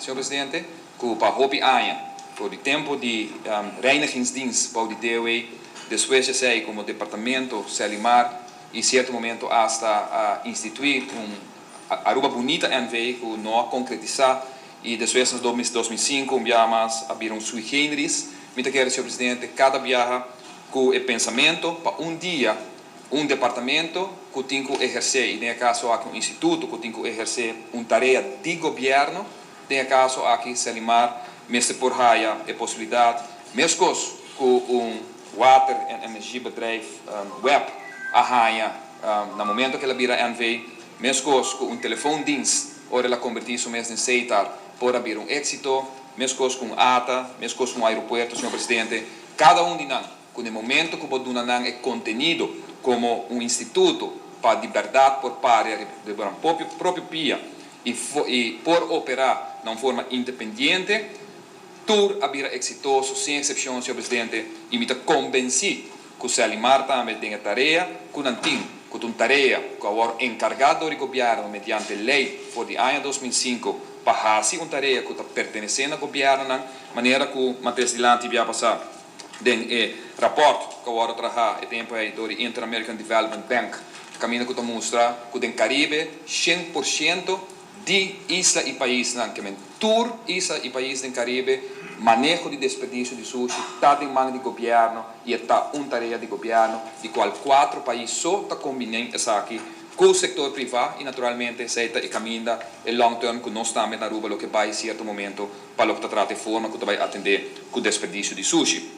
senhor presidente, que para Hopi Aya, por o tempo de reinigingsdienst para o DTW, depois de sair como departamento Selimar, e certo momento hasta instituir Aruba bonita NV que não concretizar, e depois em 2005 mais abriram sui generis. Me quero, senhor presidente, cada viagem com o pensamento para dia departamento que tem que exercer, e nesse caso aqui instituto que tem que exercer tarefa de governo, nesse caso aqui Selimar, mestre por raia a possibilidade, mesmo com water and energy bedrijf web a raia, no momento que ela vira NV, mesmo com telefoondienst, ora ela convertir isso mesmo em CETAR, por abrir êxito, mesmo com ATA, mesmo com aeroporto, senhor presidente, cada de nós, com o momento que o nós é contenido como instituto para liberdade por parte de próprio PIA e por operar de forma independente, tudo abrir exitoso, sem exceção, senhor presidente, e me convenci que o Selimar também tem a tarefa, que não tem, que uma tarefa que agora encargado do governo mediante lei por de ano 2005 para fazer uma tarefa que está pertencendo ao governo, de maneira que o Matheus Dilante vai passar den rapport que agora trabalha o tempo aí do Inter-American Development Bank, caminho que mostra que no Caribe 100% de isla e país, que tour isla e país do Caribe, manejo de desperdício de sushi, está em mão do governo e está uma tarefa de governo, de qual 4 países só está combinando isso aqui com o setor privado e naturalmente aceita e caminha o long term que nós estamos na Aruba, o que vai em certo momento para o que trata de forma que vai atender com o desperdício de sushi.